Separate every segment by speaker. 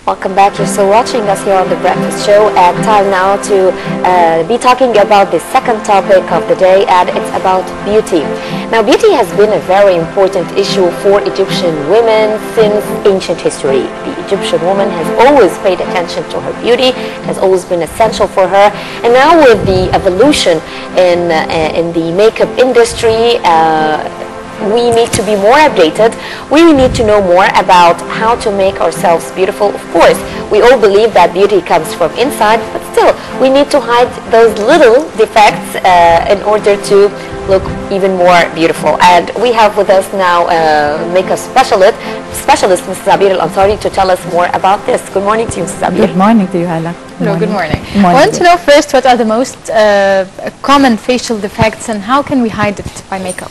Speaker 1: Welcome back. You're still watching us here on The Breakfast Show, and time now to be talking about the second topic of the day, and it's about beauty. Now, beauty has been a very important issue for Egyptian women since ancient history. The Egyptian woman has always paid attention to her beauty. It has always been essential for her. And now with the evolution in the makeup industry, we need to be more updated. We need to know more about how to make ourselves beautiful. Of course, we all believe that beauty comes from inside, but still, we need to hide those little defects in order to look even more beautiful. And we have with us now makeup specialist Mrs. Abir al-Ansari, to tell us more about this. Good morning to you, Mrs. Abir.
Speaker 2: Good morning to you, Hala.
Speaker 3: Hello, good morning. I want to know first, what are the most common facial defects and how can we hide it by makeup?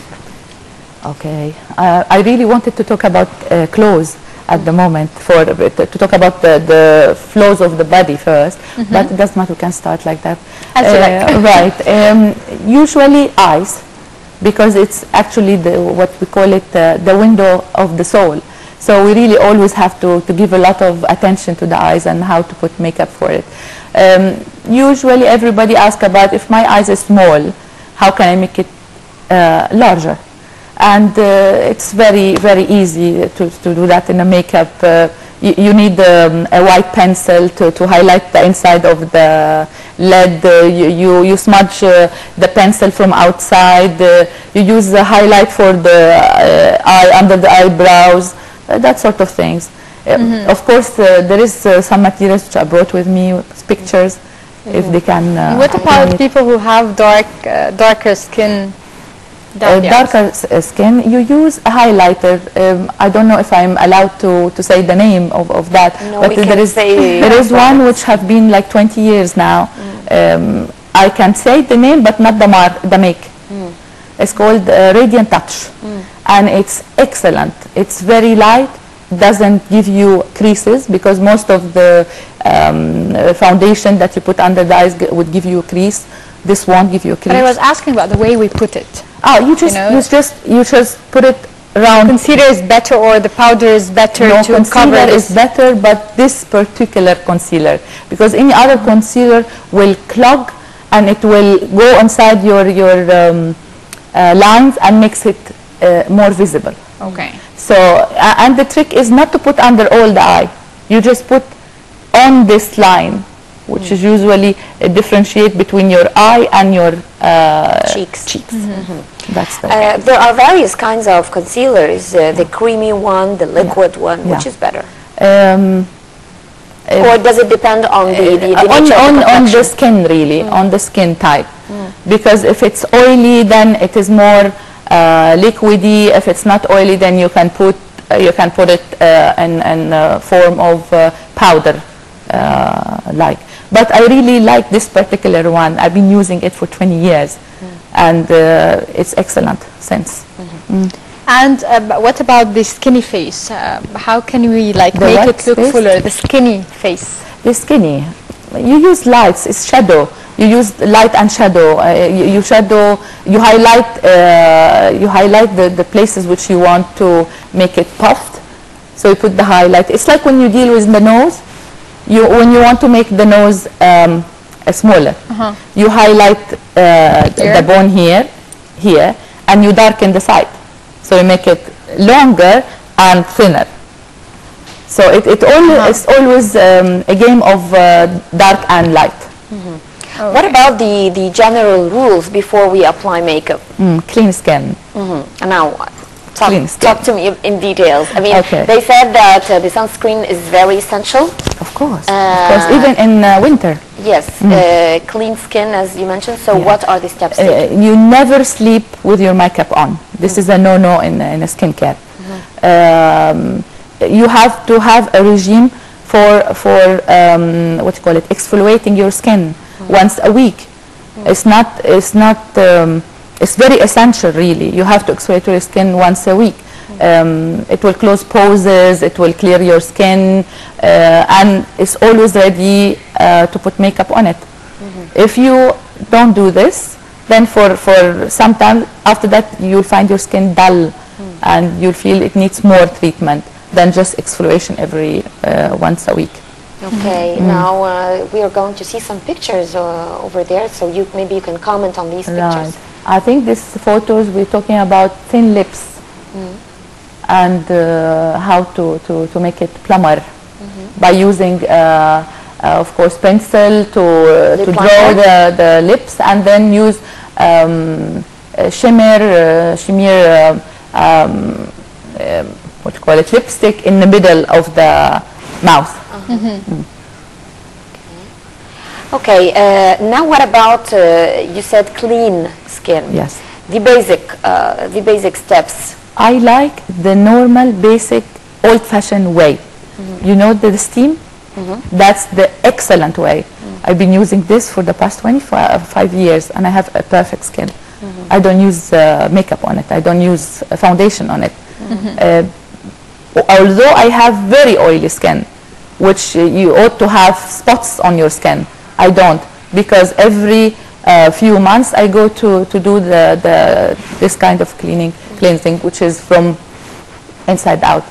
Speaker 2: Okay, I really wanted to talk about clothes at the moment, to talk about the flaws of the body first, but it does not, we can start like that.
Speaker 3: As you like.
Speaker 2: Right, usually eyes, because it's actually what we call it the window of the soul. So we really always have to give a lot of attention to the eyes and how to put makeup for it. Usually everybody asks about, if my eyes are small, how can I make it larger? And it's very, very easy to do that in a makeup. You need a white pencil to highlight the inside of the lid. You smudge the pencil from outside. You use the highlight for the eye, under the eyebrows, that sort of things. Of course, there is some materials which I brought with me, pictures, if they can.
Speaker 3: What about people who have darker skin?
Speaker 2: Darker skin, you use a highlighter. I don't know if I'm allowed to say the name of that,
Speaker 1: no,
Speaker 2: but there is one which have been like 20 years now. I can say the name, but not the make. It's called Radiant Touch, and it's excellent. It's very light, doesn't give you creases, because most of the foundation that you put under the eyes would give you a crease. This won't give you a crease.
Speaker 3: But I was asking about the way we put it.
Speaker 2: Oh, you just put it around.
Speaker 3: Concealer is better, or the powder is better
Speaker 2: to cover this? Concealer is better, but this particular concealer, because any other concealer will clog and it will go inside your lines and makes it more visible.
Speaker 3: Okay.
Speaker 2: So, and the trick is not to put under all the eye. You just put on this line, which is usually differentiate between your eye and your
Speaker 1: cheeks.
Speaker 2: That's the
Speaker 1: there are various kinds of concealers, the creamy one, the liquid one. Which is better? Or does it depend on the nature
Speaker 2: on the skin, really, on the skin type? Because if it's oily, then it is more liquidy. If it's not oily, then you can put it in form of powder, like. But I really like this particular one. I've been using it for 20 years, and it's excellent since.
Speaker 3: And what about the skinny face? How can we make it look fuller? The skinny face.
Speaker 2: The skinny. You use lights. It's shadow. You use light and shadow. You highlight the places which you want to make it puffed. So you put the highlight. It's like when you deal with the nose. When you want to make the nose smaller, you highlight the bone here, and you darken the side. So you make it longer and thinner. So it's always a game of dark and light.
Speaker 1: Okay. What about the general rules before we apply makeup?
Speaker 2: Clean skin.
Speaker 1: Now, talk to me in details. I mean, they said that the sunscreen is very essential.
Speaker 2: Of course, even in winter.
Speaker 1: Yes, clean skin, as you mentioned. So what are the steps?
Speaker 2: You never sleep with your makeup on. This is a no-no in skincare. You have to have a regime for what you call it, exfoliating your skin once a week. It's very essential, really. You have to exfoliate your skin once a week. It will close pores, it will clear your skin, and it's always ready to put makeup on it. If you don't do this, then for some time after that, you'll find your skin dull, and you'll feel it needs more treatment than just exfoliation every once a week.
Speaker 1: Okay, now we are going to see some pictures over there, so maybe you can comment on these pictures.
Speaker 2: Right. I think these photos we're talking about thin lips and how to make it plumber by using, of course, pencil to draw the lips, and then use shimmer, what you call it, lipstick in the middle of the mouth.
Speaker 1: Okay, now what about, you said clean skin.
Speaker 2: Yes.
Speaker 1: The basic steps.
Speaker 2: I like the normal, basic, old-fashioned way. You know the steam? That's the excellent way. I've been using this for the past 25 years, and I have a perfect skin. I don't use makeup on it. I don't use foundation on it. Although I have very oily skin, which you ought to have spots on your skin, I don't, because every few months I go to do this kind of cleansing, which is from inside out.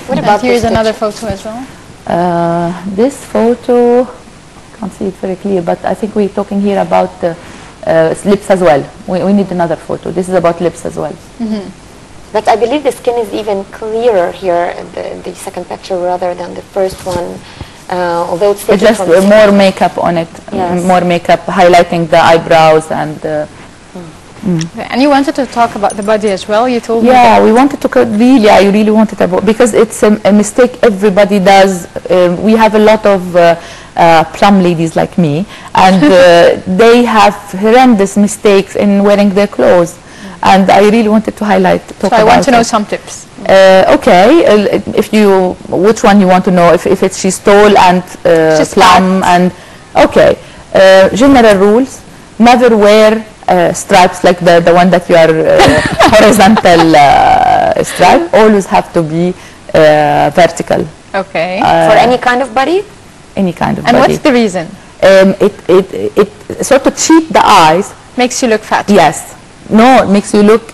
Speaker 3: What about here's another photo as well?
Speaker 2: This photo, can't see it very clear, but I think we're talking here about lips as well. We need another photo. This is about lips as well.
Speaker 1: But I believe the skin is even clearer here in the second picture rather than the first one, although it's taken
Speaker 2: just
Speaker 1: from
Speaker 2: more makeup on it, more makeup highlighting the eyebrows and.
Speaker 3: And you wanted to talk about the body as well. You told me.
Speaker 2: Yeah, we wanted to I really wanted to, because it's a mistake everybody does. We have a lot of plum ladies like me, and they have horrendous mistakes in wearing their clothes. And I really wanted to highlight.
Speaker 3: So I want to know some tips.
Speaker 2: Okay, which one you want to know? If she's tall and plum and okay. General rules: never wear stripes like the one that you are horizontal stripe. Always have to be vertical.
Speaker 3: Okay.
Speaker 1: For any kind of body?
Speaker 2: Any kind of
Speaker 3: body.
Speaker 2: body.
Speaker 3: And what's the reason?
Speaker 2: It sort of cheat the eyes.
Speaker 3: Makes you look fat.
Speaker 2: Yes. No, it makes you look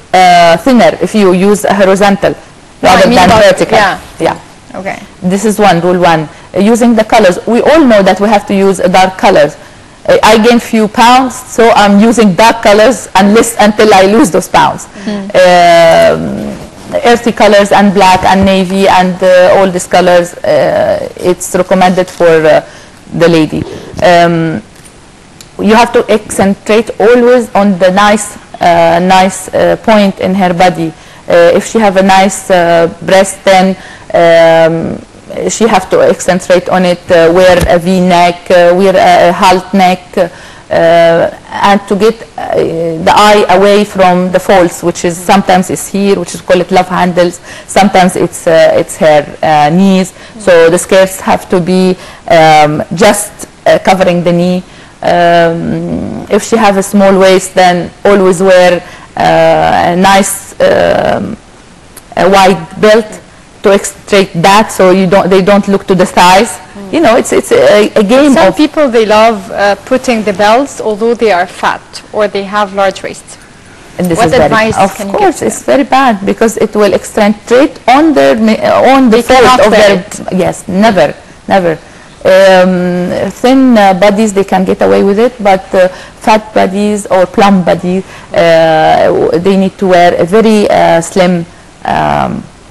Speaker 2: thinner if you use a horizontal rather than vertical.
Speaker 3: Yeah. Okay.
Speaker 2: This is rule one. Using the colors. We all know that we have to use dark colors. I gain few pounds, so I'm using dark colors until I lose those pounds. Earthy colors and black and navy and all these colors, it's recommended for the lady. You have to accentuate always on the nice point in her body. If she have a nice breast, then she have to accentuate on it, wear a V-neck, wear a half neck, and to get the eye away from the folds, which is sometimes is here, which is call it love handles. Sometimes it's her knees. So the skirts have to be just covering the knee. If she have a small waist, then always wear a nice a wide belt to extract that, so they don't look to the thighs. You know, it's a game.
Speaker 3: Some people, they love putting the belts although they are fat or they have large waists.
Speaker 2: And this
Speaker 3: what
Speaker 2: is
Speaker 3: advice
Speaker 2: can you give? Of course, it's
Speaker 3: them?
Speaker 2: very bad because it will accentuate on the fold of their. Yes, never. Thin bodies, they can get away with it, but fat bodies or plump bodies, they need to wear a very slim.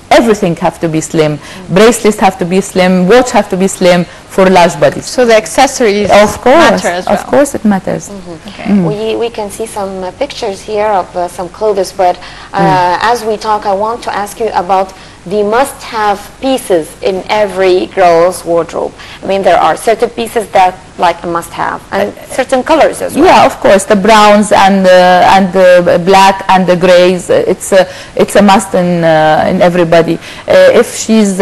Speaker 2: Everything have to be slim. Bracelets have to be slim. Watch have to be slim for large bodies.
Speaker 3: So the accessories matter as well.
Speaker 2: Of course it matters.
Speaker 1: Okay. We can see some pictures here of some clothes, but as we talk, I want to ask you about the must-have pieces in every girl's wardrobe. I mean, there are certain pieces that like a must-have, and certain colors as well.
Speaker 2: Yeah, of course, the browns and the black and the grays. It's a must in everybody. If she's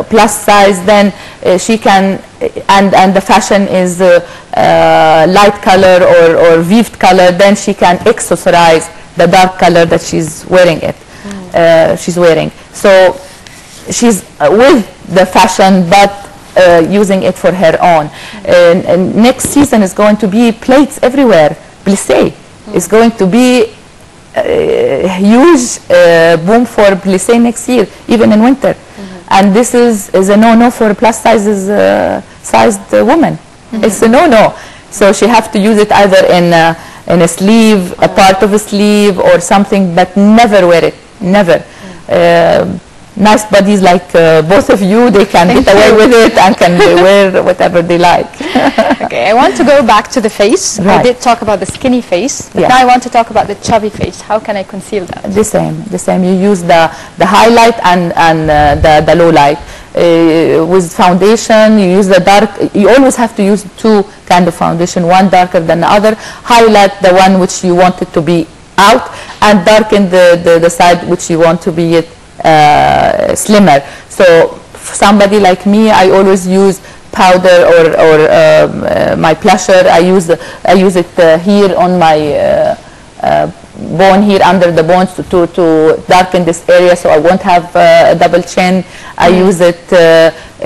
Speaker 2: plus size, then she can, and the fashion is light color or vivid color, then she can accessorize the dark color that she's wearing it. She's wearing. So she's with the fashion, but using it for her own. And next season is going to be plates everywhere. Plissé is going to be a huge boom for plissé next year, even in winter. And this is a no-no for plus sizes sized woman. It's a no-no. So she have to use it either in a sleeve, a part of a sleeve or something, but never wear it, never. Nice bodies like both of you, they can get away with it and can wear whatever they like.
Speaker 3: Okay, I want to go back to the face.
Speaker 2: Right.
Speaker 3: I did talk about the skinny face, but now I want to talk about the chubby face. How can I conceal that?
Speaker 2: The same. You use the highlight and the low light. With foundation, you use the dark. You always have to use two kind of foundation, one darker than the other. Highlight the one which you want it to be out, and darken the side which you want to be slimmer. So for somebody like me, I always use powder or my blusher. I use it here on my bone, here under the bones to darken this area, so I won't have a double chin. I use it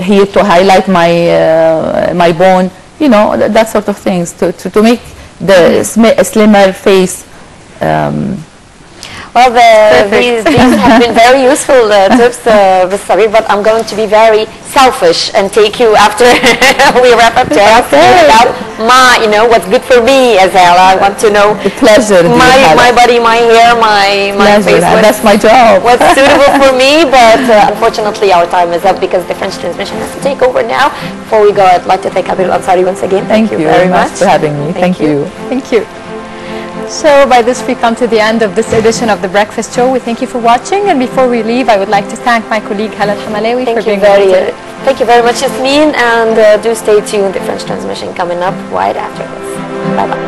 Speaker 2: here to highlight my bone. You know, that sort of things to make the slimmer face.
Speaker 1: Well, these have been very useful tips, Ms. Abir, but I'm going to be very selfish and take you after we wrap up to ask you about what's good for me as Ella. I want to know
Speaker 2: the pleasure,
Speaker 1: my body, my hair, my face.
Speaker 2: That's my job.
Speaker 1: What's suitable for me, but unfortunately our time is up because the French transmission has to take over now. Before we go, I'd like to thank Abir Al-Ansari once again.
Speaker 2: Thank you very much for having me. Thank you.
Speaker 3: Thank you. So by this we come to the end of this edition of The Breakfast Show. We thank you for watching, and before we leave I would like to thank my colleague Hala Al-Hamalawi for being with us.
Speaker 1: Thank you very much, Yasmin, and do stay tuned. The French transmission coming up right after this. Bye-bye.